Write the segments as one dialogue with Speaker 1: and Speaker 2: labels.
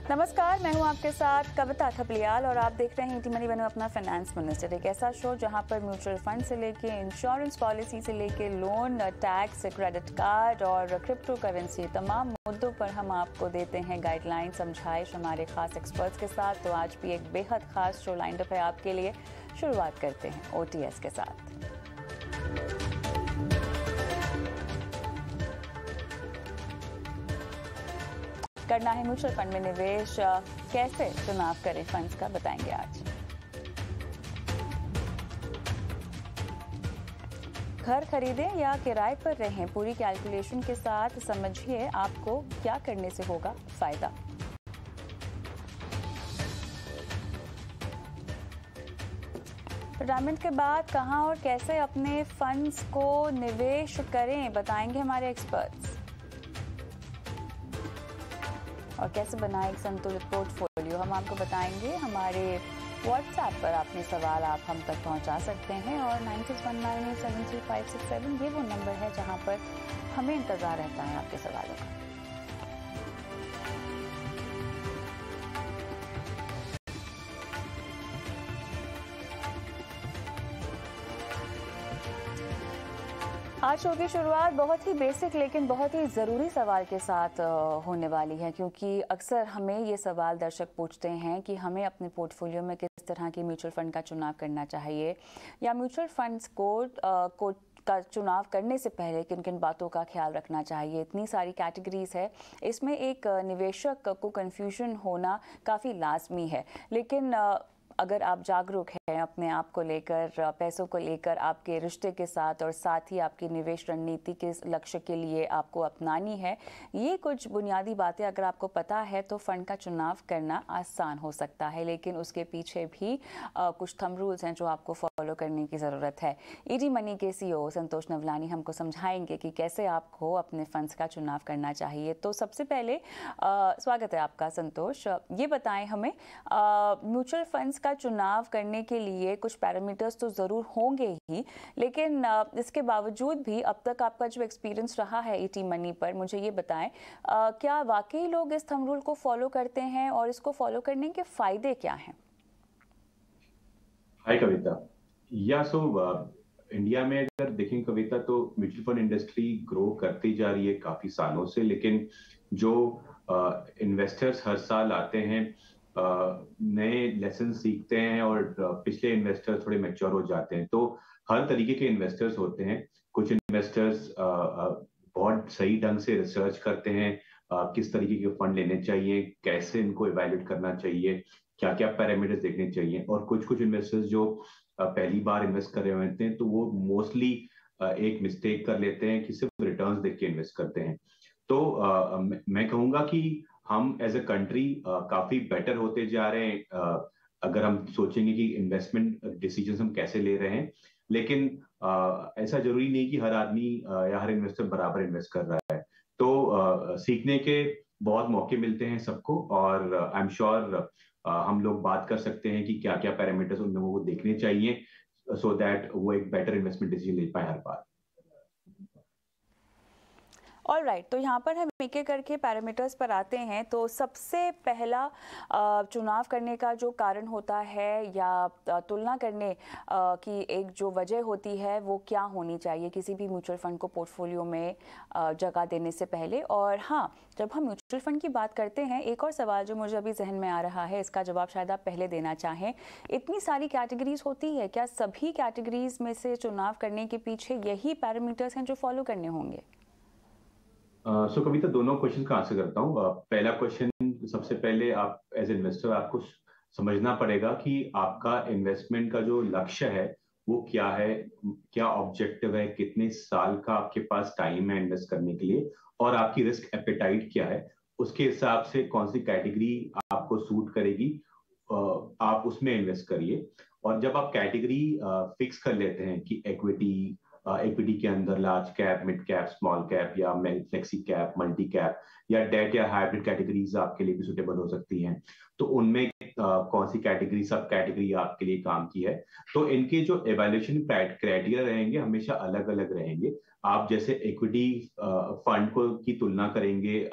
Speaker 1: नमस्कार, मैं हूं आपके साथ कविता थपलियाल और आप देख रहे हैं ईटी मनी बनो अपना फाइनेंस मिनिस्टर, एक ऐसा शो जहां पर म्यूचुअल फंड से लेके इंश्योरेंस पॉलिसी से लेके लोन, टैक्स, क्रेडिट कार्ड और क्रिप्टो करेंसी तमाम मुद्दों पर हम आपको देते हैं गाइडलाइन, समझाइश हमारे खास एक्सपर्ट्स के साथ। तो आज भी एक बेहद खास शो लाइंड अप है आपके लिए। शुरुआत करते हैं ओटीएस के साथ। करना है म्यूचुअल फंड में निवेश, कैसे चुनाव करें फंड्स का, बताएंगे आज। घर खरीदें या किराए पर रहें, पूरी कैलकुलेशन के साथ समझिए आपको क्या करने से होगा फायदा। रिटायरमेंट के बाद कहां और कैसे अपने फंड्स को निवेश करें, बताएंगे हमारे एक्सपर्ट्स। और कैसे बनाएं एक संतुलित पोर्टफोलियो, हम आपको बताएंगे। हमारे व्हाट्सएप पर अपने सवाल आप हम तक पहुंचा सकते हैं और 9619873567 ये वो नंबर है जहां पर हमें इंतजार रहता है आपके सवालों का। आज शो की शुरुआत बहुत ही बेसिक लेकिन बहुत ही ज़रूरी सवाल के साथ होने वाली है, क्योंकि अक्सर हमें ये सवाल दर्शक पूछते हैं कि हमें अपने पोर्टफोलियो में किस तरह की म्यूचुअल फंड का चुनाव करना चाहिए, या म्यूचुअल फंड्स का चुनाव करने से पहले किन किन बातों का ख्याल रखना चाहिए। इतनी सारी कैटेगरीज है, इसमें एक निवेशक को कन्फ्यूजन होना काफ़ी लाजमी है। लेकिन अगर आप जागरूक हैं अपने आप को लेकर, पैसों को लेकर, आपके रिश्ते के साथ और साथ ही आपकी निवेश रणनीति के लक्ष्य के लिए आपको अपनानी है, ये कुछ बुनियादी बातें अगर आपको पता है तो फंड का चुनाव करना आसान हो सकता है। लेकिन उसके पीछे भी कुछ थंब रूल्स हैं जो आपको फॉलो करने की ज़रूरत है। ईटी मनी के सीईओ संतोष नवलानी हमको समझाएंगे कि कैसे आपको अपने फंड्स का चुनाव करना चाहिए। तो सबसे पहले स्वागत है आपका संतोष। ये बताएं हमें, म्यूचुअल फंड्स का चुनाव करने के लिए कुछ पैरामीटर्स तो ज़रूर होंगे ही, लेकिन इसके बावजूद भी अब तक आपका जो एक्सपीरियंस रहा है ईटी मनी पर, मुझे ये बताएं क्या वाकई लोग इस थंब रूल को फॉलो करते हैं और इसको फॉलो करने के फायदे क्या हैं?
Speaker 2: हाय कविता। इंडिया में अगर देखें कविता, तो म्यूचुअल फंड इंडस्ट्री ग्रो करती जा रही है काफी सालों से, लेकिन जो इन्वेस्टर्स हर साल आते हैं, नए लेसन सीखते हैं और पिछले इन्वेस्टर्स थोड़े मैच्योर हो जाते हैं। तो हर तरीके के इन्वेस्टर्स होते हैं। कुछ इन्वेस्टर्स बहुत सही ढंग से रिसर्च करते हैं, किस तरीके के फंड लेने चाहिए, कैसे इनको इवैल्यूएट करना चाहिए, क्या क्या पैरामीटर्स देखने चाहिए। और कुछ कुछ इन्वेस्टर्स जो पहली बार इन्वेस्ट कर रहे होते हैं, तो वो मोस्टली एक मिस्टेक कर लेते हैं कि सिर्फ रिटर्न्स देख के इन्वेस्ट करते हैं। तो मैं कहूंगा कि हम एज अ कंट्री काफी बेटर होते जा रहे हैं अगर हम सोचेंगे कि इन्वेस्टमेंट डिसीजन हम कैसे ले रहे हैं। लेकिन ऐसा जरूरी नहीं कि हर आदमी या हर इन्वेस्टर बराबर इन्वेस्ट कर रहा है। तो सीखने के बहुत मौके मिलते हैं सबको, और आई एम श्योर हम लोग बात कर सकते हैं कि क्या क्या पैरामीटर्स उन लोगों को देखने चाहिए, सो दैट वो एक बेटर इन्वेस्टमेंट डिसीजन ले पाए हर बार।
Speaker 1: ऑल राइट, तो यहाँ पर हम एक एक करके पैरामीटर्स पर आते हैं। तो सबसे पहला चुनाव करने का जो कारण होता है या तुलना करने की एक जो वजह होती है वो क्या होनी चाहिए किसी भी म्यूचुअल फंड को पोर्टफोलियो में जगह देने से पहले। और हाँ, जब हम म्यूचुअल फंड की बात करते हैं, एक और सवाल जो मुझे अभी जहन में आ रहा है, इसका जवाब शायद आप पहले देना चाहें। इतनी सारी कैटेगरीज होती है, क्या सभी कैटेगरीज में से चुनाव करने के पीछे यही पैरामीटर्स हैं जो फॉलो करने होंगे?
Speaker 2: सो कविता, दोनों क्वेश्चन का आंसर करता हूँ। पहला क्वेश्चन, सबसे पहले आप एज इन्वेस्टर आपको समझना पड़ेगा कि आपका इन्वेस्टमेंट का जो लक्ष्य है वो क्या है, क्या ऑब्जेक्टिव है, कितने साल का आपके पास टाइम है इन्वेस्ट करने के लिए, और आपकी रिस्क एपेटाइट क्या है। उसके हिसाब से कौन सी कैटेगरी आपको सूट करेगी, आप उसमें इन्वेस्ट करिए। और जब आप कैटेगरी फिक्स कर लेते हैं कि इक्विटी के अंदर large cap, mid cap, small cap, या फ्लेक्सी कैप, मल्टी कैप, या डेट या हाइब्रिड कैटेगरीज आपके लिए भी सुटेबल हो सकती हैं, तो उनमें कौन सी कैटेगरी, सब कैटेगरी आपके लिए काम की है। तो इनके जो एवेल्यूएशन क्राइटेरिया रहेंगे हमेशा अलग अलग रहेंगे। आप जैसे इक्विटी फंड को की तुलना करेंगे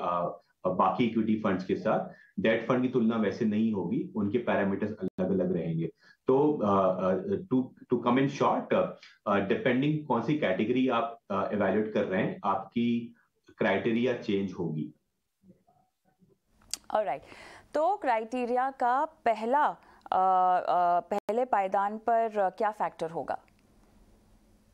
Speaker 2: बाकी इक्विटी फंड्स के साथ, डेट फंड की तुलना वैसे नहीं होगी, उनके पैरामीटर्स अलग अलग रहेंगे। तो to come in short, depending कौन सी कैटेगरी आप इवैल्यूएट कर रहे हैं, आपकी क्राइटेरिया चेंज होगी।
Speaker 1: ऑलराइट, तो क्राइटेरिया का पहले पायदान पर क्या फैक्टर होगा?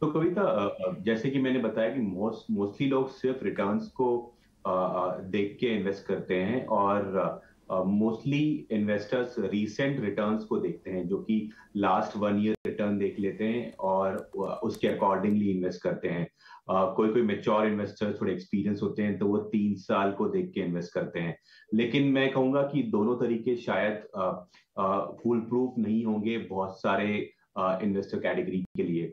Speaker 2: तो कविता, जैसे कि मैंने बताया कि मोस्टली लोग सिर्फ रिटर्न्स को देख के इन्वेस्ट करते हैं, और मोस्टली इन्वेस्टर्स रीसेंट रिटर्न्स को देखते हैं, जो कि लास्ट 1 ईयर रिटर्न देख लेते हैं और उसके अकॉर्डिंगली इन्वेस्ट करते हैं। कोई कोई मेच्योर इन्वेस्टर्स थोड़े एक्सपीरियंस होते हैं, तो वो 3 साल को देख के इन्वेस्ट करते हैं। लेकिन मैं कहूंगा कि दोनों तरीके शायद फुल प्रूफ नहीं होंगे बहुत सारे इन्वेस्टर कैटेगरी के लिए।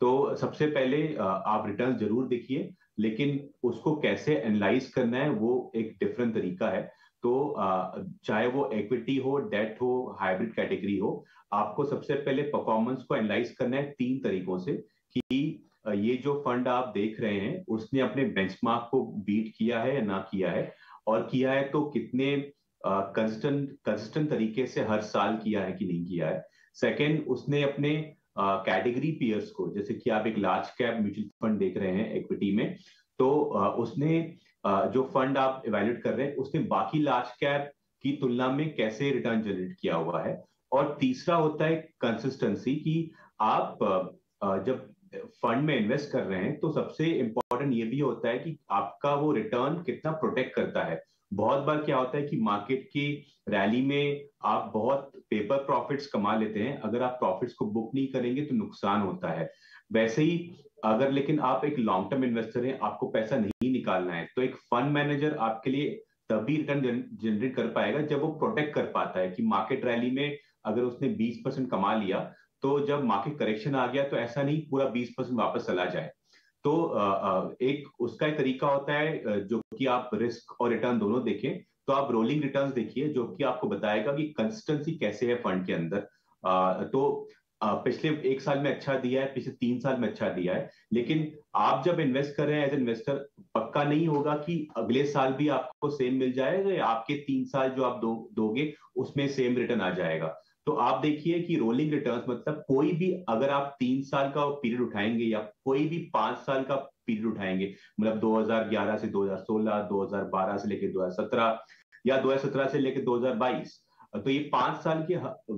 Speaker 2: तो सबसे पहले आप रिटर्न जरूर देखिए, लेकिन उसको कैसे एनालाइज करना है वो एक डिफरेंट तरीका है। तो चाहे वो इक्विटी हो, डेट हो, हाइब्रिड कैटेगरी हो, आपको सबसे पहले परफॉर्मेंस को एनालाइज करना है 3 तरीकों से, कि ये जो फंड आप देख रहे हैं उसने अपने बेंचमार्क को बीट किया है या ना किया है, और किया है तो कितने कंसिस्टेंट तरीके से हर साल किया है कि नहीं किया है। सेकंड, उसने अपने कैटेगरी पियर्स को, जैसे कि आप एक लार्ज कैप म्यूचुअल फंड देख रहे हैं इक्विटी में, तो उसने जो फंड आप इवैल्यूएट कर रहे हैं उसने बाकी लार्ज कैप की तुलना में कैसे रिटर्न जनरेट किया हुआ है। और तीसरा होता है कंसिस्टेंसी, कि आप जब फंड में इन्वेस्ट कर रहे हैं तो सबसे इंपॉर्टेंट ये भी होता है कि आपका वो रिटर्न कितना प्रोटेक्ट करता है। बहुत बार क्या होता है कि मार्केट की रैली में आप बहुत पेपर प्रॉफिट्स कमा लेते हैं, अगर आप प्रॉफिट्स को बुक नहीं करेंगे तो नुकसान होता है। वैसे ही अगर लेकिन आप एक लॉन्ग टर्म इन्वेस्टर हैं, आपको पैसा नहीं निकालना है, तो एक फंड मैनेजर आपके लिए तभी रिटर्न जनरेट कर पाएगा जब वो प्रोटेक्ट कर पाता है कि मार्केट रैली में अगर उसने 20% कमा लिया, तो जब मार्केट करेक्शन आ गया तो ऐसा नहीं पूरा 20% वापस चला जाए। तो एक उसका एक तरीका होता है जो कि आप रिस्क और रिटर्न दोनों देखें। तो आप रोलिंग रिटर्न्स देखिए, जो कि आपको बताएगा कि कंसिस्टेंसी कैसे है फंड के अंदर। तो पिछले 1 साल में अच्छा दिया है, पिछले 3 साल में अच्छा दिया है, लेकिन आप जब इन्वेस्ट कर रहे हैं एज इन्वेस्टर, पक्का नहीं होगा कि अगले साल भी आपको सेम मिल जाएगा या आपके 3 साल जो आप दोगे उसमें सेम रिटर्न आ जाएगा। तो आप देखिए कि रोलिंग रिटर्न्स मतलब कोई भी, अगर आप 3 साल का पीरियड उठाएंगे या कोई भी 5 साल का पीरियड उठाएंगे, मतलब 2011 से 2016, 2012 से लेकर 2017, या 2017 से लेकर 2022, तो ये 5 साल के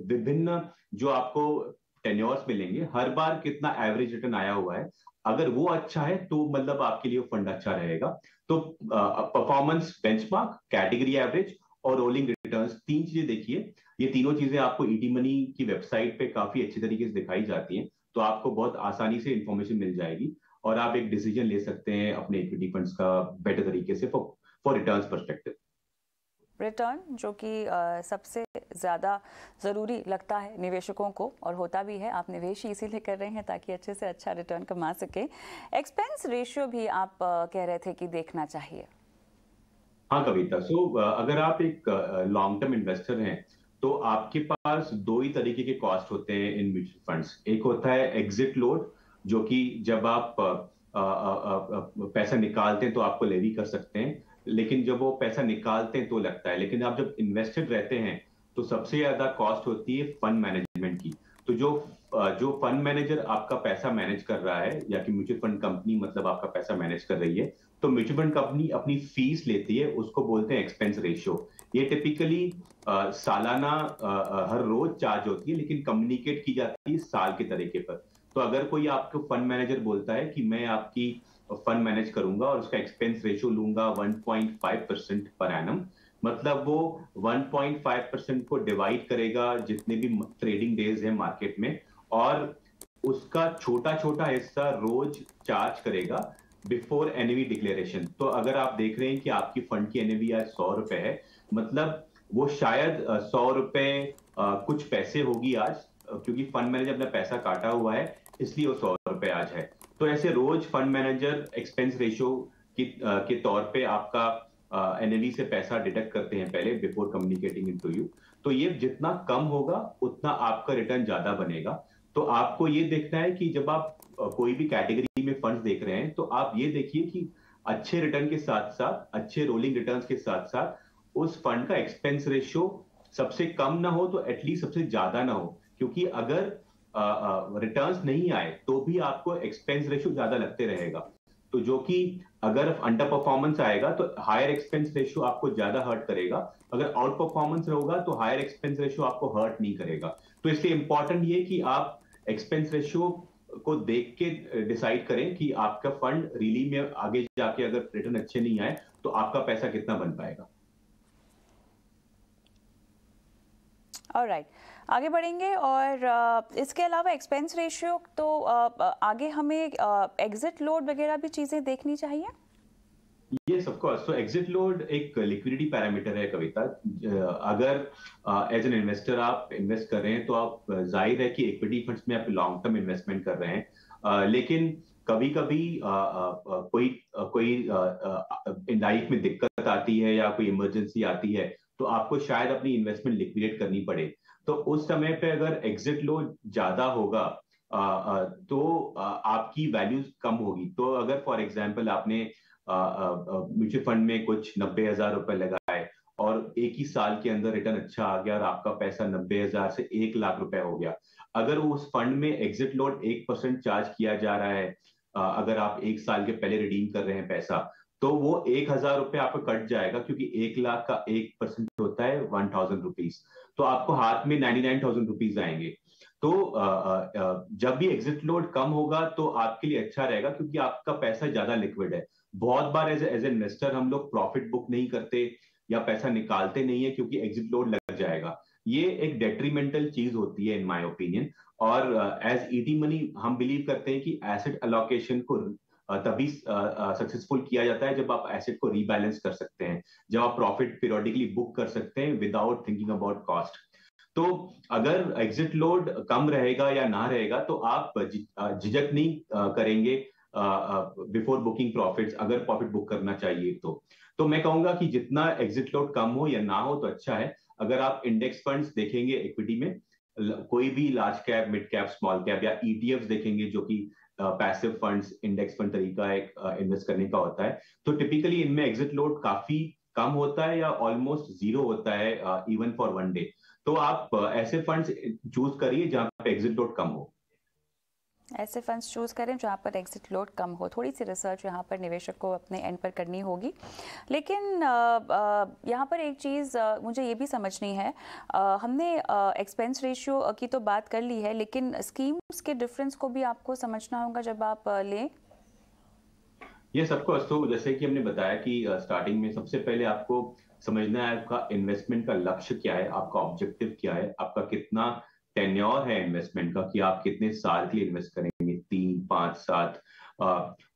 Speaker 2: विभिन्न जो आपको टेन्योर्स मिलेंगे, हर बार कितना एवरेज रिटर्न आया हुआ है, अगर वो अच्छा है तो मतलब आपके लिए फंड अच्छा रहेगा। तो परफॉर्मेंस बेंचमार्क, कैटेगरी एवरेज और रोलिंग रिटर्न्स, 3 चीजें देखिए। ये तीनों चीजें आपको ईटी मनी की वेबसाइट पे काफी अच्छी तरीके से दिखाई जाती हैं, तो आपको बहुत आसानी से इंफॉर्मेशन मिल जाएगी और आप एक डिसीजन ले सकते हैं अपने इक्विटी फंड्स का बेटर तरीके से फॉर रिटर्न्स पर्सपेक्टिव।
Speaker 1: रिटर्न जो कि सबसे ज़्यादा ज़रूरी लगता है निवेशकों को, और होता भी है। आप निवेश ही इसीलिए कर रहे हैं ताकि अच्छे से अच्छा रिटर्न कमा सके। एक्सपेंस रेशियो भी आप कह रहे थे कि देखना चाहिए।
Speaker 2: हाँ कविता, अगर आप एक लॉन्ग टर्म इन्वेस्टर हैं, तो आपके पास दो ही तरीके के कॉस्ट होते हैं इन म्यूचुअल फंड्स। एक होता है एग्जिट लोड, जो कि जब आप पैसा निकालते हैं तो आपको लेवी कर सकते हैं, लेकिन जब वो पैसा निकालते हैं तो लगता है। लेकिन आप जब इन्वेस्टेड रहते हैं तो सबसे ज्यादा कॉस्ट होती है फंड मैनेजमेंट की। तो जो फंड मैनेजर आपका पैसा मैनेज कर रहा है, या कि म्यूचुअल फंड कंपनी मतलब आपका पैसा मैनेज कर रही है, तो म्यूचुअल फंड कंपनी अपनी फीस लेती है, उसको बोलते हैं एक्सपेंस रेशियो। ये टिपिकली सालाना हर रोज चार्ज होती है, लेकिन कम्युनिकेट की जाती है साल के तरीके पर। तो अगर कोई आपको फंड मैनेजर बोलता है कि मैं आपकी फंड मैनेज करूंगा और उसका एक्सपेंस रेशियो लूंगा 1.5% पर एनम, मतलब वो 1.5% को डिवाइड करेगा जितने भी ट्रेडिंग डेज है मार्केट में, और उसका छोटा छोटा हिस्सा रोज चार्ज करेगा बिफोर एनएवी डिक्लेरेशन। तो अगर आप देख रहे हैं कि आपकी फंड की एनएवी आज 100 रुपए है, मतलब वो शायद 100 रुपए कुछ पैसे होगी आज, क्योंकि फंड मैनेजर अपना पैसा काटा हुआ है, इसलिए वो 100 रुपए आज है। तो ऐसे रोज फंड मैनेजर एक्सपेंस रेशियो के तौर पे आपका एनएवी से पैसा डिडक्ट करते हैं पहले, before communicating it to you. तो ये जितना कम होगा उतना आपका रिटर्न ज्यादा बनेगा। तो आपको ये देखना है कि जब आप कोई भी कैटेगरी में फंड्स देख रहे हैं, तो आप ये देखिए कि अच्छे रिटर्न के साथ साथ, अच्छे रोलिंग रिटर्न्स के साथ साथ उस फंड का एक्सपेंस रेशियो सबसे कम ना हो तो एटलीस्ट सबसे ज्यादा ना हो, क्योंकि अगर रिटर्न्स नहीं आए तो भी आपको एक्सपेंस रेशियो ज्यादा लगते रहेगा। तो जो कि अगर अंडर परफॉर्मेंस आएगा तो हायर एक्सपेंस रेशियो आपको ज्यादा हर्ट करेगा, अगर आउट परफॉर्मेंस होगा तो हायर एक्सपेंस रेशियो आपको हर्ट नहीं करेगा। तो इसलिए इंपॉर्टेंट ये कि आप एक्सपेंस रेशियो को देख के डिसाइड करें कि आपका फंड रियली में आगे जाके अगर रिटर्न अच्छे नहीं आए तो आपका पैसा कितना बन पाएगा।
Speaker 1: ऑलराइट, आगे बढ़ेंगे। और इसके अलावा एक्सपेंस रेशियो तो आगे हमें एग्जिट लोड वगैरह भी चीज़ें देखनी चाहिए।
Speaker 2: यस ऑफ कोर्स, तो एग्जिट लोड एक लिक्विडिटी पैरामीटर है कविता। अगर एज एन इन्वेस्टर आप इन्वेस्ट कर रहे हैं तो आप जाहिर है कि इक्विटी फंड्स में आप लॉन्ग टर्म इन्वेस्टमेंट कर रहे हैं, लेकिन कभी कभी कोई कोई लाइफ में दिक्कत आती है या कोई इमरजेंसी आती है तो आपको शायद अपनी इन्वेस्टमेंट लिक्विडेट करनी पड़े। तो उस समय पे अगर एग्जिट लोड ज्यादा होगा तो आपकी वैल्यूज कम होगी। तो अगर फॉर एग्जांपल आपने म्यूचुअल फंड में कुछ 90,000 रुपए लगाए और एक ही साल के अंदर रिटर्न अच्छा आ गया और आपका पैसा 90,000 से 1 लाख रुपए हो गया, अगर उस फंड में एग्जिट लोड 1% चार्ज किया जा रहा है, अगर आप एक साल के पहले रिडीम कर रहे हैं पैसा, तो वो 1,000 रुपए आपको कट जाएगा, क्योंकि 1 लाख का 1% होता है 1,000 रुपीज। तो आपको हाथ में 99,000 रुपीज आएंगे। तो जब भी एग्जिट लोड कम होगा तो आपके लिए अच्छा रहेगा, क्योंकि आपका पैसा ज्यादा लिक्विड है। बहुत बार एज इन्वेस्टर हम लोग प्रॉफिट बुक नहीं करते या पैसा निकालते नहीं है क्योंकि एग्जिट लोड लग जाएगा। ये एक डेट्रीमेंटल चीज होती है इन माय ओपिनियन। और एज ईटी मनी हम बिलीव करते हैं कि एसेट अलोकेशन को तभी सक्सेसफुल किया जाता है जब आप एसेट को रीबैलेंस कर सकते हैं, जब आप प्रॉफिट पीरियोडिकली बुक कर सकते हैं विदाउट थिंकिंग अबाउट कॉस्ट। तो अगर एग्जिट लोड कम रहेगा या ना रहेगा तो आप झिझक नहीं करेंगे बिफोर बुकिंग प्रॉफिट्स, अगर प्रॉफिट बुक करना चाहिए तो मैं कहूंगा कि जितना एग्जिट लोड कम हो या ना हो तो अच्छा है। अगर आप इंडेक्स फंड्स देखेंगे इक्विटी में, कोई भी large cap, mid cap, small cap या ईटीएफ देखेंगे जो कि पैसिव फंड्स, इंडेक्स फंड तरीका एक इन्वेस्ट करने का होता है, तो टिपिकली इनमें एग्जिट लोड काफी कम होता है या ऑलमोस्ट जीरो होता है इवन फॉर वन डे। तो आप ऐसे फंड्स चूज करिए जहां पे एग्जिट लोड कम हो।
Speaker 1: ऐसे फंड्स चूज़ करें जहाँ पर एग्जिट लोड कम हो। थोड़ी सी रिसर्च यहाँ पर निवेशक को अपने एंड पर करनी होगी। लेकिन यहाँ पर एक चीज़ मुझे ये भी समझनी है, हमने एक्सपेंस रेशियो की तो बात कर ली है, लेकिन स्कीम्स के डिफरेंस को भी आपको समझना होगा जब आप लें।
Speaker 2: ये सबको तो जैसे कि हमने बताया कि स्टार्टिंग में सबसे पहले आपको समझना है आपका इन्वेस्टमेंट का लक्ष्य क्या है, आपका ऑब्जेक्टिव क्या है, आपका कितना टेन्योर है इन्वेस्टमेंट का, कि आप कितने साल के लिए इन्वेस्ट करेंगे, 3, 5, 7,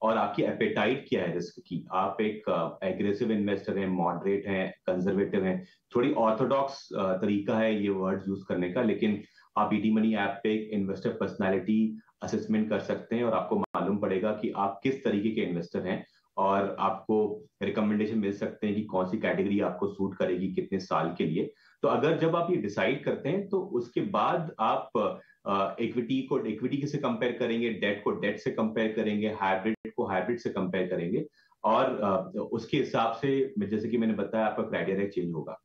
Speaker 2: और आपकी एपेटाइट क्या है रिस्क की। आप एक एग्रेसिव इन्वेस्टर हैं, मॉडरेट हैं, कंजर्वेटिव हैं। थोड़ी ऑर्थोडॉक्स तरीका है ये वर्ड यूज करने का, लेकिन आप ईटी मनी ऐप पे एक इन्वेस्टर पर्सनैलिटी असेसमेंट कर सकते हैं और आपको मालूम पड़ेगा कि आप किस तरीके के इन्वेस्टर हैं, और आपको रिकमेंडेशन मिल सकते हैं कि कौन सी कैटेगरी आपको सूट करेगी कितने साल के लिए। तो अगर जब आप ये डिसाइड करते हैं तो उसके बाद आप इक्विटी से कंपेयर करेंगे, डेट को डेट से कंपेयर करेंगे, हाइब्रिड को हाइब्रिड से कंपेयर करेंगे, और उसके हिसाब से जैसे कि मैंने बताया आपका क्राइटेरिया चेंज होगा।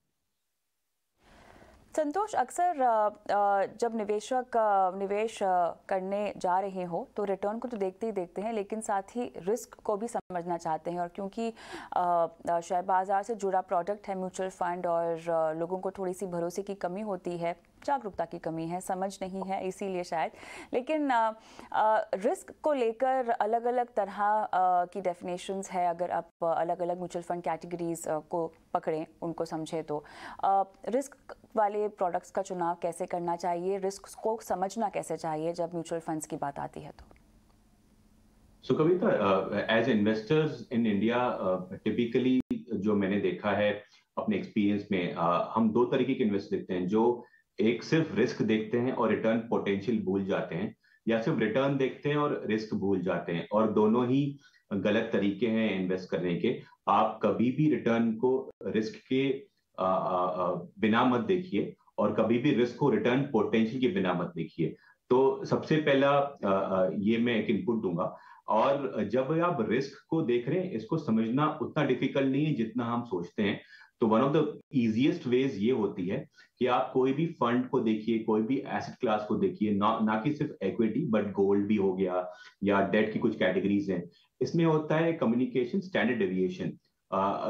Speaker 1: संतोष, अक्सर जब निवेशक निवेश करने जा रहे हो तो रिटर्न को तो देखते ही देखते हैं, लेकिन साथ ही रिस्क को भी समझना चाहते हैं। और क्योंकि शेयर बाज़ार से जुड़ा प्रोडक्ट है म्यूचुअल फंड, और लोगों को थोड़ी सी भरोसे की कमी होती है, जागरूकता की कमी है, समझ नहीं है, इसीलिए शायद। लेकिन रिस्क को लेकर अलग अलग तरह की डेफिनेशंस है। अगर आप अलग अलग म्यूचुअल फंड कैटेगरीज को पकड़ें, उनको समझें, तो रिस्क वाले प्रोडक्ट्स का चुनाव कैसे करना चाहिए, रिस्क को समझना कैसे चाहिए जब म्यूचुअल फंड्स की बात आती है तो।
Speaker 2: So Kavita, as investors in India typically जो मैंने देखा है अपने एक्सपीरियंस में, हम दो तरीके के इन्वेस्ट देखते हैं। जो एक सिर्फ रिस्क देखते हैं और रिटर्न पोटेंशियल भूल जाते हैं, या सिर्फ रिटर्न देखते हैं और रिस्क भूल जाते हैं, और दोनों ही गलत तरीके हैं इन्वेस्ट करने के। आप कभी भी रिटर्न को रिस्क के बिना मत देखिए, और कभी भी रिस्क को रिटर्न पोटेंशियल के बिना मत देखिए। तो सबसे पहला ये मैं एक इनपुट दूंगा। और जब आप रिस्क को देख रहे हैं, इसको समझना उतना डिफिकल्ट नहीं है जितना हम सोचते हैं। तो one of the easiest ways ये होती है कि आप कोई भी फंड को देखिए, कोई भी एसेट क्लास को देखिए, ना कि सिर्फ इक्विटी बट गोल्ड भी हो गया या डेट की कुछ कैटेगरीज हैं। इसमें होता है कम्युनिकेशन स्टैंडर्ड डेविएशन।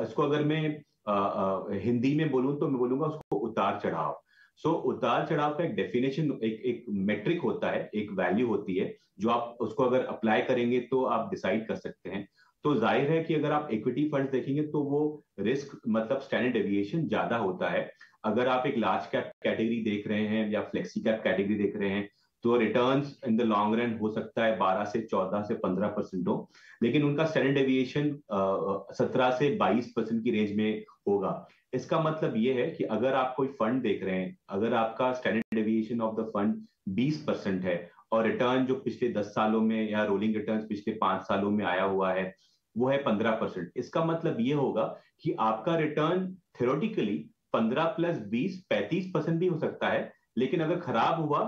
Speaker 2: इसको अगर मैं हिंदी में बोलूं तो मैं बोलूंगा उसको उतार चढ़ाव। उतार चढ़ाव का एक डेफिनेशन, एक मेट्रिक होता है, एक वैल्यू होती है जो आप उसको अगर अप्लाई करेंगे तो आप डिसाइड कर सकते हैं। तो जाहिर है कि अगर आप इक्विटी फंड देखेंगे तो वो रिस्क मतलब स्टैंडर्ड डेविएशन ज्यादा होता है। अगर आप एक लार्ज कैप कैटेगरी देख रहे हैं या फ्लेक्सी कैप कैटेगरी देख रहे हैं तो returns in the long run हो सकता है 12 से 14 से 15% हो, लेकिन उनका स्टैंडर्ड डेविएशन 17 से 22% की रेंज में होगा। इसका मतलब ये है कि अगर आप कोई फंड देख रहे हैं, अगर आपका standard deviation of the fund 20% है और रिटर्न जो पिछले 10 सालों में या रोलिंग रिटर्न पिछले 5 सालों में आया हुआ है वो है 15%, इसका मतलब ये होगा कि आपका रिटर्न थ्योरेटिकली 15 प्लस 20 35% भी हो सकता है, लेकिन अगर खराब हुआ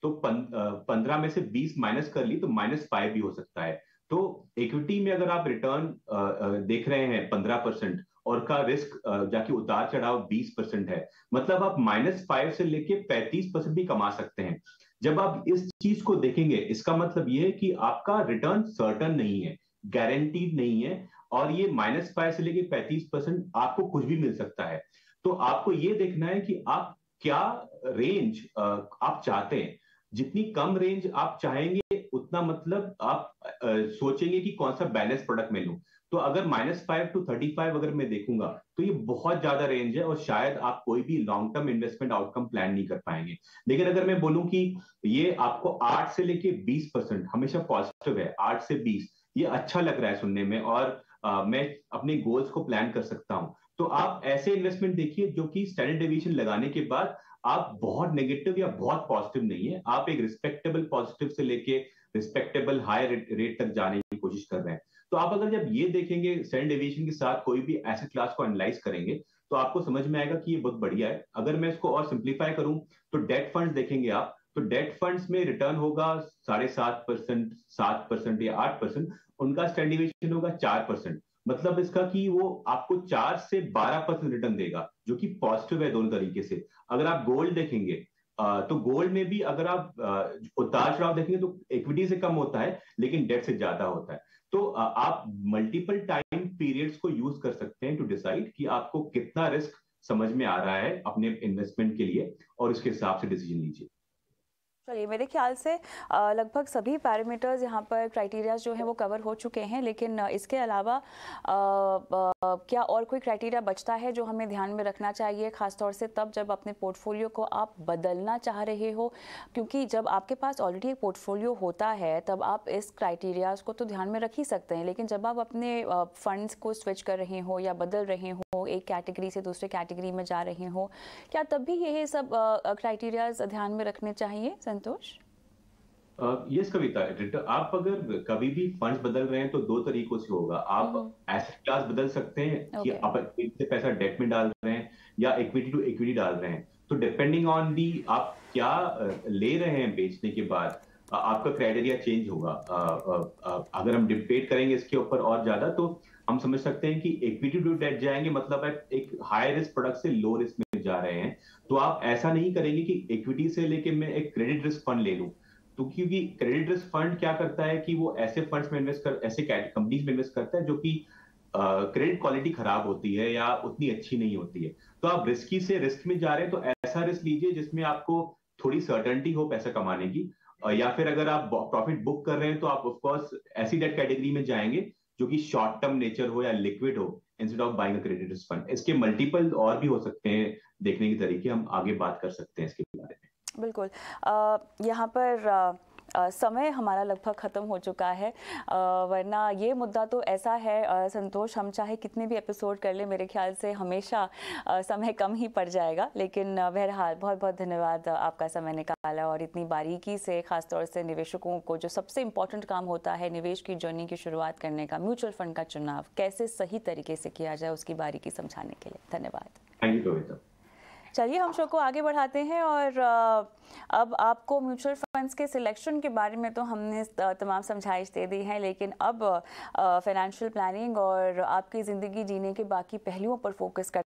Speaker 2: तो 15 में से 20 माइनस कर ली तो -5 भी हो सकता है। तो इक्विटी में अगर आप रिटर्न देख रहे हैं 15% और का रिस्क जाके उतार चढ़ाव 20% है, मतलब आप -5 से लेके 35% भी कमा सकते हैं। जब आप इस चीज को देखेंगे इसका मतलब ये है कि आपका रिटर्न सर्टन नहीं है, गारंटीड नहीं है, और ये -5 से लेके 35% आपको कुछ भी मिल सकता है। तो आपको ये देखना है कि आप क्या रेंज आप चाहते हैं। जितनी कम रेंज आप चाहेंगे उतना मतलब आप सोचेंगे कि कौन सा बैलेंस प्रोडक्ट मैं लूं। तो अगर -5 to 35 अगर मैं देखूंगा तो ये बहुत ज्यादा रेंज है और शायद आप कोई भी long term investment outcome plan नहीं कर पाएंगे। लेकिन अगर मैं बोलूं कि ये आपको 8 से लेके 20% हमेशा पॉजिटिव है, 8 से 20 ये अच्छा लग रहा है सुनने में, और मैं अपने गोल्स को प्लान कर सकता हूं। तो आप ऐसे इन्वेस्टमेंट देखिए जो कि स्टैंडर्ड डेविएशन लगाने के बाद आप बहुत नेगेटिव या बहुत पॉजिटिव नहीं है, आप एक रिस्पेक्टेबल पॉजिटिव से लेके रिस्पेक्टेबल हाई रेट तक जाने की कोशिश कर रहे हैं। तो आप अगर जब ये देखेंगे स्टैंडर्ड डेविएशन के साथ कोई भी एसेट क्लास को एनालाइज करेंगे तो आपको समझ में आएगा कि ये बहुत बढ़िया है। अगर मैं इसको और सिंप्लीफाई करूं तो डेट फंड्स देखेंगे आप, तो डेट फंड्स में रिटर्न होगा 7.5%, 7% या 8%, उनका स्टैंडर्ड डेविएशन होगा 4%। मतलब इसका कि वो आपको 4 से 12% रिटर्न देगा, जो कि पॉजिटिव है दोनों तरीके से। अगर आप गोल्ड देखेंगे तो गोल्ड में भी अगर आप उतार चढ़ाव देखेंगे तो इक्विटी से कम होता है लेकिन डेट से ज्यादा होता है। तो आप मल्टीपल टाइम पीरियड्स को यूज कर सकते हैं टू डिसाइड कि आपको कितना रिस्क समझ में आ रहा है अपने इन्वेस्टमेंट के लिए, और उसके हिसाब से डिसीजन लीजिए।
Speaker 1: चलिए, मेरे ख्याल से लगभग सभी पैरामीटर्स यहाँ पर क्राइटेरियाज जो हैं वो कवर हो चुके हैं, लेकिन इसके अलावा क्या और कोई क्राइटेरिया बचता है जो हमें ध्यान में रखना चाहिए, खासतौर से तब जब अपने पोर्टफोलियो को आप बदलना चाह रहे हो? क्योंकि जब आपके पास ऑलरेडी एक पोर्टफोलियो होता है तब आप इस क्राइटेरियाज को तो ध्यान में रख ही सकते हैं, लेकिन जब आप अपने फंड्स को स्विच कर रहे हो या बदल रहे हो, एक कैटेगरी से दूसरे कैटेगरी में जा रहे हो, क्या तब भी यही सब क्राइटेरियाज ध्यान में रखने चाहिए संतोष?
Speaker 2: यस कविता, आप अगर कभी भी फंड्स बदल रहे हैं तो दो तरीकों से होगा। आप एसेट क्लास बदल सकते हैं कि आप इक्विटी से पैसा डेट में डाल रहे हैं या इक्विटी टू इक्विटी डाल रहे हैं। तो डिपेंडिंग ऑन दी आप क्या ले रहे हैं बेचने के बाद आपका क्राइटेरिया चेंज होगा। अगर हम डिबेट करेंगे इसके ऊपर और ज्यादा तो हम समझ सकते हैं कि इक्विटी टू डेट जाएंगे मतलब आप एक हाई रिस्क प्रोडक्ट से लो रिस्क में जा रहे हैं। तो आप ऐसा नहीं करेंगे कि इक्विटी से लेके मैं एक क्रेडिट रिस्क फंड ले लूं। तो क्योंकि क्रेडिट रिस्क फंड क्या करता है कि वो ऐसे फंड्स में ऐसे कंपनीज में इन्वेस्ट करता है जो कि क्रेडिट क्वालिटी खराब होती है या उतनी अच्छी नहीं होती है। तो आप रिस्की से रिस्क में जा रहे हैं तो ऐसा रिस्क लीजिए जिसमें आपको थोड़ी सर्टेनिटी हो पैसा कमाने की, या फिर अगर आप प्रॉफिट बुक कर रहे हैं तो आप ऑफकोर्स ऐसी डेट कैटेगरी में जाएंगे जो कि शॉर्ट टर्म नेचर हो या लिक्विड हो, instead of buying a credit risk fund. इसके मल्टीपल और भी हो सकते हैं देखने के तरीके, हम आगे बात कर सकते हैं इसके बारे में।
Speaker 1: बिल्कुल। यहाँ पर समय हमारा लगभग ख़त्म हो चुका है, वरना ये मुद्दा तो ऐसा है संतोष, हम चाहे कितने भी एपिसोड कर लें मेरे ख्याल से हमेशा समय कम ही पड़ जाएगा। लेकिन बहरहाल बहुत बहुत धन्यवाद आपका समय निकाला और इतनी बारीकी से, ख़ासतौर से निवेशकों को जो सबसे इम्पोर्टेंट काम होता है निवेश की जर्नी की शुरुआत करने का, म्यूचुअल फंड का चुनाव कैसे सही तरीके से किया जाए, उसकी बारीकी समझाने के लिए धन्यवाद।
Speaker 2: Thank you.
Speaker 1: चलिए हम शो को आगे बढ़ाते हैं, और अब आपको म्यूचुअल फंड्स के सिलेक्शन के बारे में तो हमने तमाम समझाइश दे दी है, लेकिन अब फाइनेंशियल प्लानिंग और आपकी ज़िंदगी जीने के बाकी पहलुओं पर फोकस कर